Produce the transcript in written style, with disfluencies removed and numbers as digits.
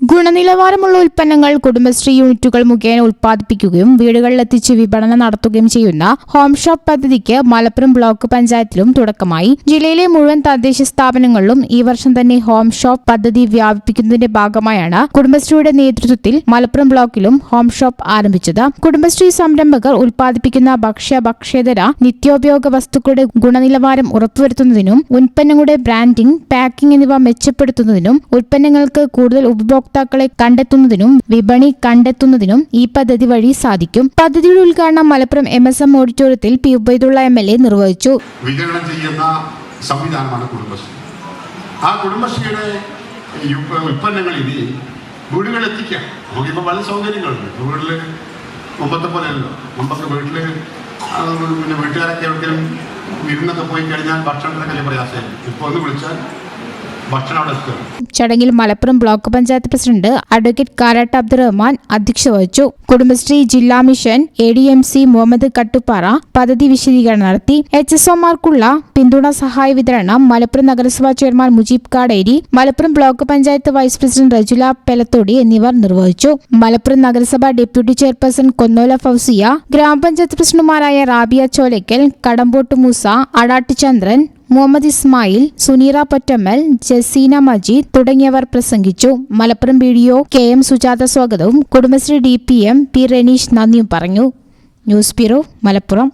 ഗുണനിലവാരമുള്ള ഉൽപ്പന്നങ്ങൾ കുടുംബശ്രീ യൂണിറ്റുകൾ മുഖേന ഉൽപ്പാദിപ്പിക്കുകയും വീടുകളിലെത്തിച്ച് വിപണനം നടത്തുകയും ചെയ്യുന്ന ഹോം ഷോപ്പ് പദ്ധതിക്ക് മലപ്പുറം ബ്ലോക്ക് പഞ്ചായത്തിലും തുടക്കമായി. ജില്ലയിലെ മുഴുവൻ തദ്ദേശ സ്ഥാപനങ്ങളിലും ഈ വർഷം തന്നെ ഹോം ഷോപ്പ് പദ്ധതി വ്യാപിപ്പിക്കുന്നതിന്റെ ഭാഗമായാണ് കുടുംബശ്രീയുടെ നേതൃത്വത്തിൽ മലപ്പുറം ബ്ലോക്കിലും ഹോം ഷോപ്പ് ആരംഭിച്ചത്. കുടുംബശ്രീ സംരംഭകർ ഉൽപ്പാദിപ്പിക്കുന്ന ഭക്ഷ്യേതര നിത്യോപയോഗ വസ്തുക്കളുടെ ഗുണനിലവാരം ഉറപ്പുവരുത്തുന്നതിനും ഉൽപ്പന്നങ്ങളുടെ ബ്രാൻഡിംഗ്, പാക്കിംഗ് എന്നിവ മെച്ചപ്പെടുത്തുന്നതിനും ഉൽപ്പന്നങ്ങൾക്ക് കൂടുതൽ ഉപഭോക്താക്കളെ കണ്ടെത്തുന്നതിനും വിപണി കണ്ടെത്തുന്നതിനും ഈ പദ്ധതി വഴി സാധിക്കും. പദ്ധതിയുടെ ഉദ്ഘാടനം മലപ്പുറം MSM ഓഡിറ്റോറിയത്തിൽ പി ഉബൈദുള്ള MLA നിർവഹിച്ചു. വിതരണം ചെയ്യുന്ന സംവിധാനമാണ് കുടുംബശ്രീ. ആ കുടുംബശ്രീയുടെ ഉൽപ്പന്നങ്ങൾ ഇനി വീടുകളിലെത്തിക്കാം. നമുക്കിപ്പോൾ പല സൗകര്യങ്ങളുണ്ട്. വീട്ടിൽ മുമ്പത്തെ പോലെയല്ലോ. മുമ്പത്തെ വീട്ടുകാരൊക്കെ എവിടെയും വിരുന്നൊക്കെ പോയി കഴിഞ്ഞാൽ ഭക്ഷണത്തിനൊക്കെ പ്രയാസമായിരുന്നു. ഇപ്പോൾ ഒന്ന് വിളിച്ചാൽ ചടങ്ങിൽ Malappuram block panchayat president advocate Karat Abdurahman അധ്യക്ഷത വഹിച്ചു. കുടുംബശ്രീ ജില്ലാ മിഷൻ ADMC മുഹമ്മദ് കട്ടുപ്പാറ പദ്ധതി വിശദീകരണം നടത്തി. HSOമാർക്കുള്ള പിന്തുണ സഹായ വിതരണം മലപ്പുറം നഗരസഭാ chairman Mujeeb Kaderi, Malappuram block panchayat vice president Rajula Pelathodi എന്നിവർ നിർവഹിച്ചു. മലപ്പുറം നഗരസഭ ഡെപ്യൂട്ടി ചെയർപേഴ്സൺ കൊന്നോല ഫൗസിയ, ഗ്രാമപഞ്ചായത്ത് പ്രസിഡന്റുമാരായ റാബിയ ചോലയ്ക്കൽ, കടമ്പോട്ട് മൂസ, അടാട്ട് ചന്ദ്രൻ, മുഹമ്മദ് ഇസ്മായിൽ, സുനീറ പൊറ്റമ്മൽ, ജസീന മജീദ് തുടങ്ങിയവർ പ്രസംഗിച്ചു. മലപ്പുറം BDO KM സുജാത സ്വാഗതവും കുടുംബശ്രീ DPM P റെനീഷ് നന്ദിയും പറഞ്ഞു. News bureau, Malappuram.